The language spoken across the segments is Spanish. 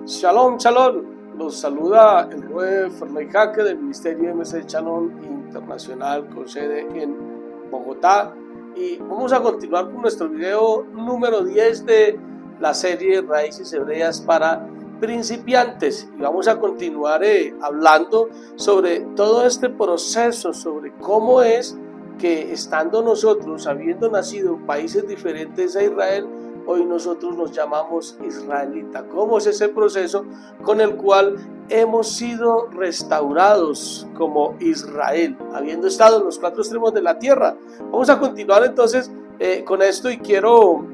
Shalom, shalom. Los saluda el Rue Ferney Jaque del Ministerio MC Shalom Internacional con sede en Bogotá. Y vamos a continuar con nuestro video número 10 de la serie Raíces Hebreas para principiantes. Y vamos a continuar hablando sobre todo este proceso, sobre cómo es que estando nosotros, habiendo nacido en países diferentes a Israel, hoy nosotros nos llamamos israelita. ¿Cómo es ese proceso con el cual hemos sido restaurados como Israel, habiendo estado en los cuatro extremos de la tierra? Vamos a continuar entonces con esto y quiero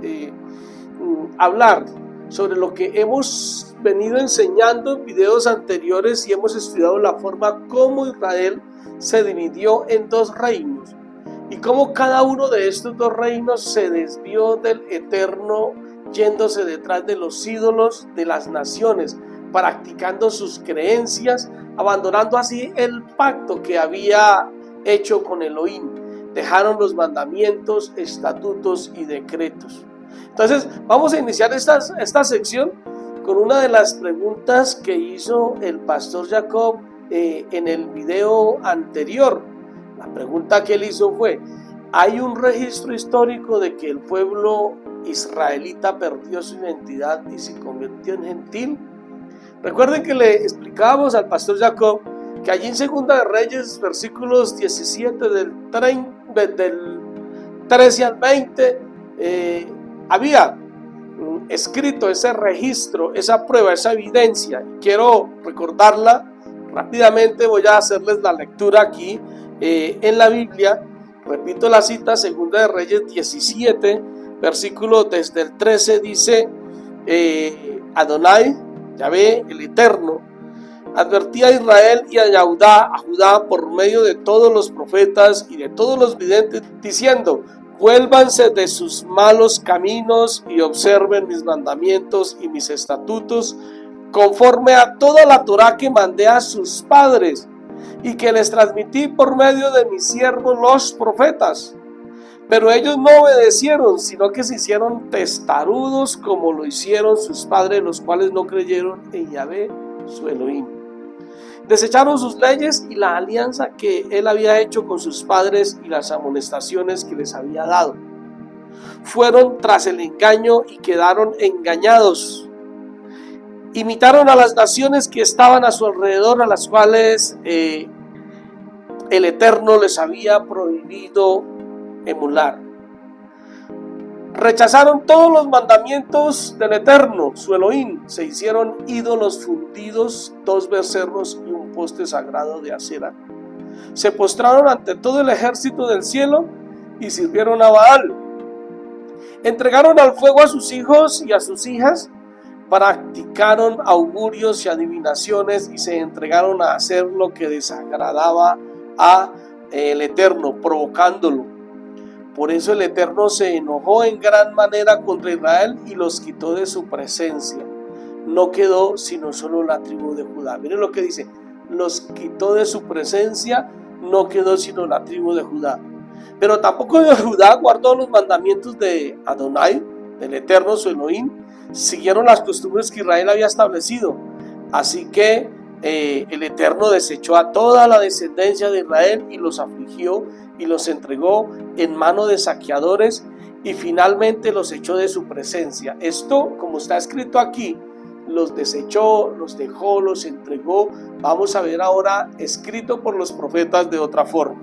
hablar sobre lo que hemos venido enseñando en videos anteriores y hemos estudiado la forma como Israel se dividió en dos reinos. Y cómo cada uno de estos dos reinos se desvió del Eterno, yéndose detrás de los ídolos de las naciones, practicando sus creencias, abandonando así el pacto que había hecho con Elohim. Dejaron los mandamientos, estatutos y decretos. Entonces vamos a iniciar esta sección con una de las preguntas que hizo el pastor Jacob en el video anterior. La pregunta que él hizo fue: ¿hay un registro histórico de que el pueblo israelita perdió su identidad y se convirtió en gentil? Recuerden que le explicábamos al pastor Jacob que allí en Segunda de Reyes, versículos 17 del 13 al 20, había escrito ese registro, esa prueba, esa evidencia. Quiero recordarla rápidamente, voy a hacerles la lectura aquí. En la Biblia, repito la cita, Segunda de Reyes 17, versículo desde el 13, dice: Adonai, Yahvé, el Eterno, advertía a Israel y a Judá por medio de todos los profetas y de todos los videntes, diciendo: vuélvanse de sus malos caminos y observen mis mandamientos y mis estatutos, conforme a toda la Torá que mandé a sus padres y que les transmití por medio de mis siervos los profetas. Pero ellos no obedecieron, sino que se hicieron testarudos como lo hicieron sus padres, los cuales no creyeron en Yahvé, su Elohim. Desecharon sus leyes y la alianza que él había hecho con sus padres y las amonestaciones que les había dado. Fueron tras el engaño y quedaron engañados. Imitaron a las naciones que estaban a su alrededor, a las cuales el Eterno les había prohibido emular. Rechazaron todos los mandamientos del Eterno, su Elohim. Se hicieron ídolos fundidos, 2 becerros y un poste sagrado de acera. Se postraron ante todo el ejército del cielo y sirvieron a Baal. Entregaron al fuego a sus hijos y a sus hijas. Practicaron augurios y adivinaciones y se entregaron a hacer lo que desagradaba a el Eterno, provocándolo. Por eso el Eterno se enojó en gran manera contra Israel y los quitó de su presencia. No quedó sino solo la tribu de Judá. Miren lo que dice: los quitó de su presencia, no quedó sino la tribu de Judá. Pero tampoco de Judá guardó los mandamientos de Adonai, del Eterno, su Elohim. Siguieron las costumbres que Israel había establecido. Así que el Eterno desechó a toda la descendencia de Israel y los afligió y los entregó en mano de saqueadores y finalmente los echó de su presencia. Esto, como está escrito aquí, los desechó, los dejó, los entregó. Vamos a ver ahora escrito por los profetas de otra forma.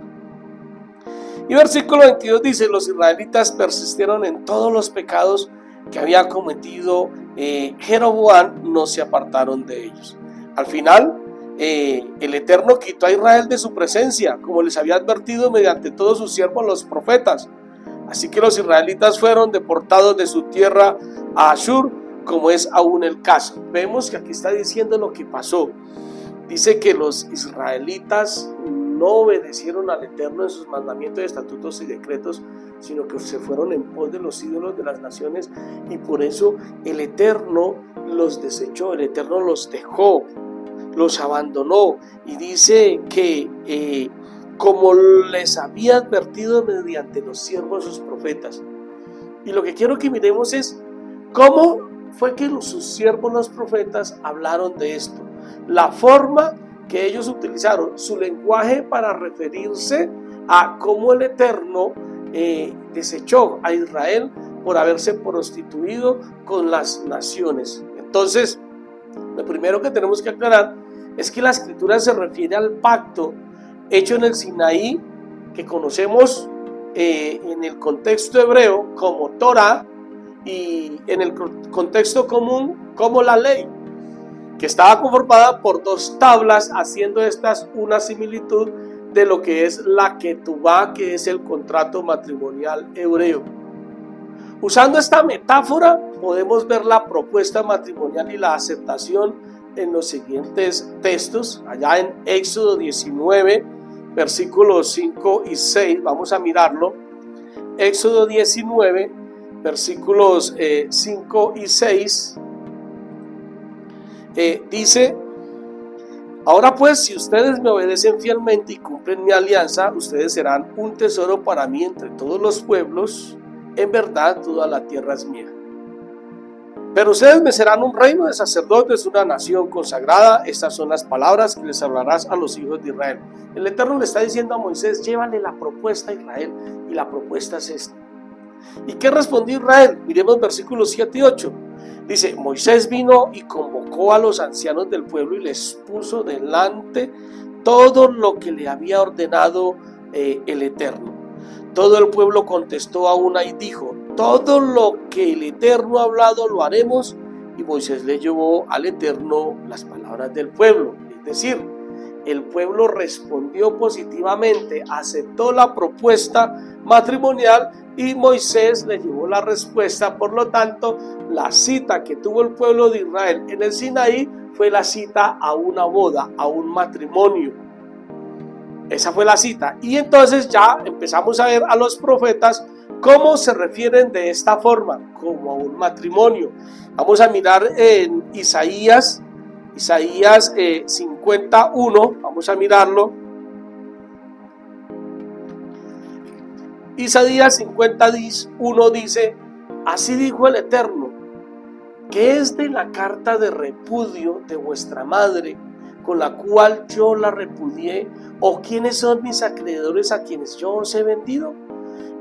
Y versículo 22 dice: los israelitas persistieron en todos los pecados que había cometido Jeroboam, no se apartaron de ellos. Al final, el Eterno quitó a Israel de su presencia, como les había advertido mediante todos sus siervos los profetas. Así que los israelitas fueron deportados de su tierra a Ashur, como es aún el caso. Vemos que aquí está diciendo lo que pasó. Dice que los israelitas no obedecieron al Eterno en sus mandamientos, estatutos y decretos, sino que se fueron en pos de los ídolos de las naciones, y por eso el Eterno los desechó, el Eterno los dejó, los abandonó. Y dice que como les había advertido mediante los siervos sus profetas. Y lo que quiero que miremos es cómo fue que sus siervos los profetas hablaron de esto. La forma que ellos utilizaron, su lenguaje para referirse a cómo el Eterno desechó a Israel por haberse prostituido con las naciones. Entonces, lo primero que tenemos que aclarar es que la escritura se refiere al pacto hecho en el Sinaí, que conocemos en el contexto hebreo como Torah y en el contexto común como la ley, que estaba conformada por 2 tablas, haciendo estas una similitud de lo que es la ketubá, que es el contrato matrimonial hebreo. Usando esta metáfora podemos ver la propuesta matrimonial y la aceptación en los siguientes textos, allá en Éxodo 19, versículos 5 y 6, vamos a mirarlo. Éxodo 19, versículos 5 y 6, dice: ahora pues, si ustedes me obedecen fielmente y cumplen mi alianza, ustedes serán un tesoro para mí entre todos los pueblos. En verdad, toda la tierra es mía. Pero ustedes me serán un reino de sacerdotes, una nación consagrada. Estas son las palabras que les hablarás a los hijos de Israel. El Eterno le está diciendo a Moisés: llévale la propuesta a Israel, y la propuesta es esta. ¿Y qué respondió Israel? Miremos versículos 7 y 8. Dice: Moisés vino y convocó a los ancianos del pueblo y les puso delante todo lo que le había ordenado el Eterno. Todo el pueblo contestó a una y dijo: todo lo que el Eterno ha hablado lo haremos. Y Moisés le llevó al Eterno las palabras del pueblo. Es decir, el pueblo respondió positivamente, aceptó la propuesta matrimonial y Moisés le llevó la respuesta. Por lo tanto, la cita que tuvo el pueblo de Israel en el Sinaí fue la cita a una boda, a un matrimonio. Esa fue la cita. Y entonces ya empezamos a ver a los profetas cómo se refieren de esta forma, como a un matrimonio. Vamos a mirar en Isaías 51, vamos a mirarlo. Isaías 51 dice: así dijo el Eterno, que es de la carta de repudio de vuestra madre, con la cual yo la repudié, o quiénes son mis acreedores a quienes yo os he vendido.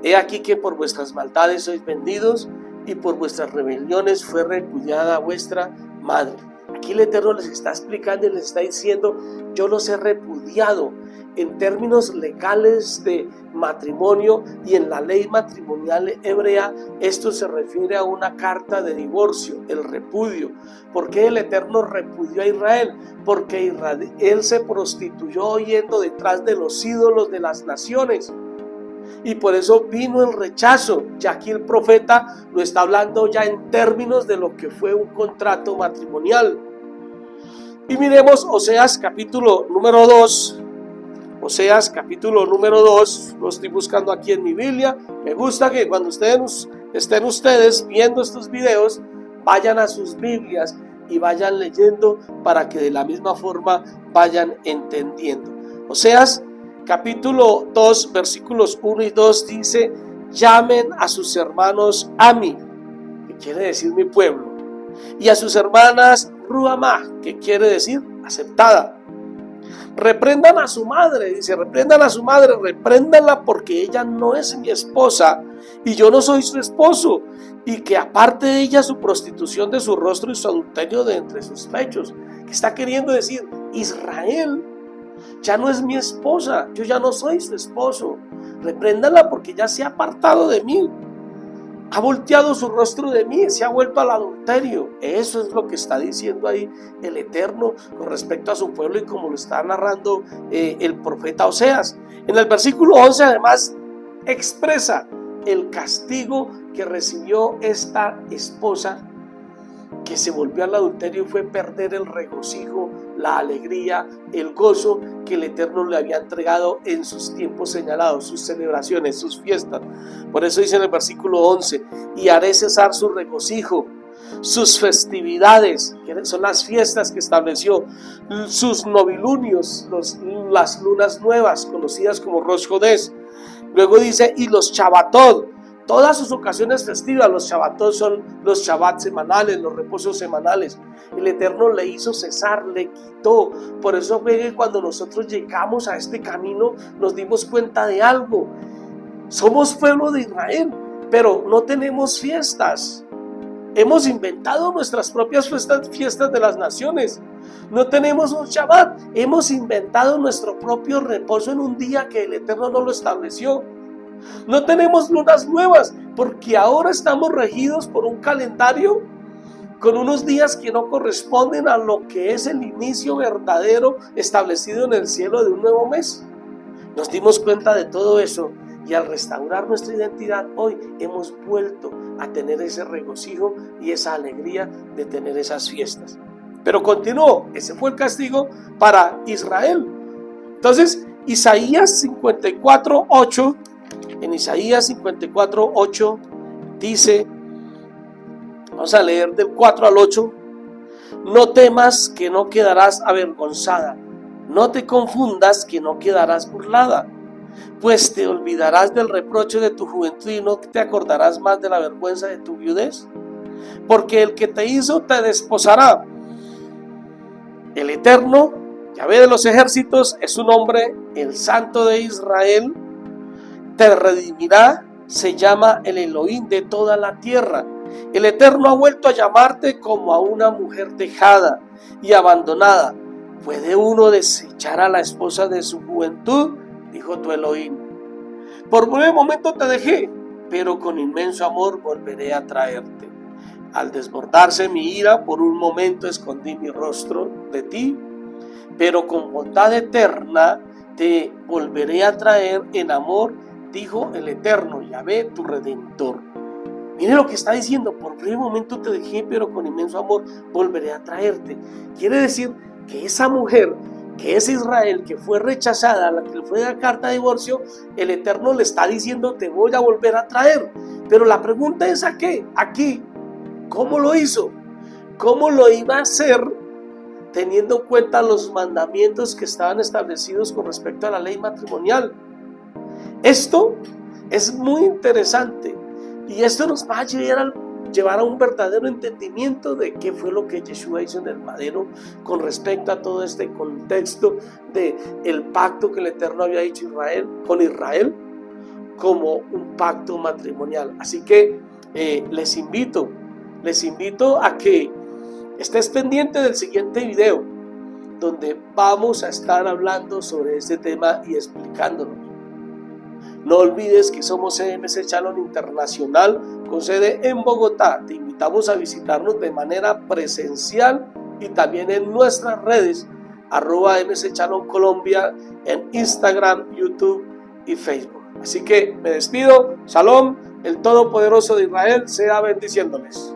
He aquí que por vuestras maldades sois vendidos, y por vuestras rebeliones fue repudiada vuestra madre. Aquí el Eterno les está explicando y les está diciendo: yo los he repudiado. En términos legales de matrimonio y en la ley matrimonial hebrea, esto se refiere a una carta de divorcio, el repudio. ¿Por qué el Eterno repudió a Israel? Porque Israel se prostituyó yendo detrás de los ídolos de las naciones. Y por eso vino el rechazo. Ya aquí el profeta lo está hablando ya en términos de lo que fue un contrato matrimonial. Y miremos Oseas capítulo número 2. Oseas capítulo número 2, lo estoy buscando aquí en mi Biblia. Me gusta que cuando estén ustedes viendo estos videos, vayan a sus Biblias y vayan leyendo para que de la misma forma vayan entendiendo. Oseas capítulo 2, versículos 1 y 2 dice: llamen a sus hermanos Ami, que quiere decir mi pueblo, y a sus hermanas Ruamá, que quiere decir aceptada. Reprendan a su madre, dice, repréndanla porque ella no es mi esposa y yo no soy su esposo, y que aparte de ella su prostitución de su rostro y su adulterio de entre sus pechos. ¿Qué está queriendo decir? Israel ya no es mi esposa, yo ya no soy su esposo. Repréndanla porque ya se ha apartado de mí, ha volteado su rostro de mí, se ha vuelto al adulterio. Eso es lo que está diciendo ahí el Eterno con respecto a su pueblo, y como lo está narrando el profeta Oseas. En el versículo 11 además expresa el castigo que recibió esta esposa que se volvió al adulterio, fue perder el regocijo, la alegría, el gozo que el Eterno le había entregado en sus tiempos señalados, sus celebraciones, sus fiestas. Por eso dice en el versículo 11: y haré cesar su regocijo, sus festividades, que son las fiestas que estableció, sus novilunios, las lunas nuevas, conocidas como Rosh Hodés. Luego dice: y los Shabbatot, todas sus ocasiones festivas. Los Shabbatot son los Shabbat semanales, los reposos semanales. El Eterno le hizo cesar, le quitó. Por eso ve que cuando nosotros llegamos a este camino nos dimos cuenta de algo. Somos pueblo de Israel, pero no tenemos fiestas. Hemos inventado nuestras propias fiestas de las naciones. No tenemos un Shabbat. Hemos inventado nuestro propio reposo en un día que el Eterno no lo estableció. No tenemos lunas nuevas porque ahora estamos regidos por un calendario con unos días que no corresponden a lo que es el inicio verdadero establecido en el cielo de un nuevo mes. Nos dimos cuenta de todo eso y al restaurar nuestra identidad hoy hemos vuelto a tener ese regocijo y esa alegría de tener esas fiestas. Pero continuó, ese fue el castigo para Israel. Entonces, Isaías 54:8, en Isaías 54:8 dice, vamos a leer del 4 al 8, no temas que no quedarás avergonzada, no te confundas que no quedarás burlada, pues te olvidarás del reproche de tu juventud y no te acordarás más de la vergüenza de tu viudez, porque el que te hizo te desposará. El Eterno, Yahvé de los ejércitos, es su nombre, el Santo de Israel, te redimirá, se llama el Elohim de toda la tierra. El Eterno ha vuelto a llamarte como a una mujer dejada y abandonada. ¿Puede uno desechar a la esposa de su juventud? Dijo tu Elohim. Por breve momento te dejé, pero con inmenso amor volveré a traerte. Al desbordarse mi ira, por un momento escondí mi rostro de ti, pero con bondad eterna te volveré a traer en amor, dijo el Eterno, Yahvé, tu Redentor. Mire lo que está diciendo, por breve momento te dejé, pero con inmenso amor volveré a traerte. Quiere decir que esa mujer, que es Israel, que fue rechazada, la que le fue la carta de divorcio, el Eterno le está diciendo, te voy a volver a traer. Pero la pregunta es ¿a qué? Aquí. ¿Cómo lo hizo? ¿Cómo lo iba a hacer teniendo en cuenta los mandamientos que estaban establecidos con respecto a la ley matrimonial? Esto es muy interesante y esto nos va a llevar a un verdadero entendimiento de qué fue lo que Yeshua hizo en el madero con respecto a todo este contexto de el pacto que el Eterno había hecho con Israel como un pacto matrimonial. Así que les invito a que estés pendiente del siguiente video donde vamos a estar hablando sobre este tema y explicándolo. No olvides que somos EMC Shalom Internacional con sede en Bogotá. Te invitamos a visitarnos de manera presencial y también en nuestras redes @EMC Shalom Colombia en Instagram, YouTube y Facebook. Así que me despido. Shalom, el Todopoderoso de Israel sea bendiciéndoles.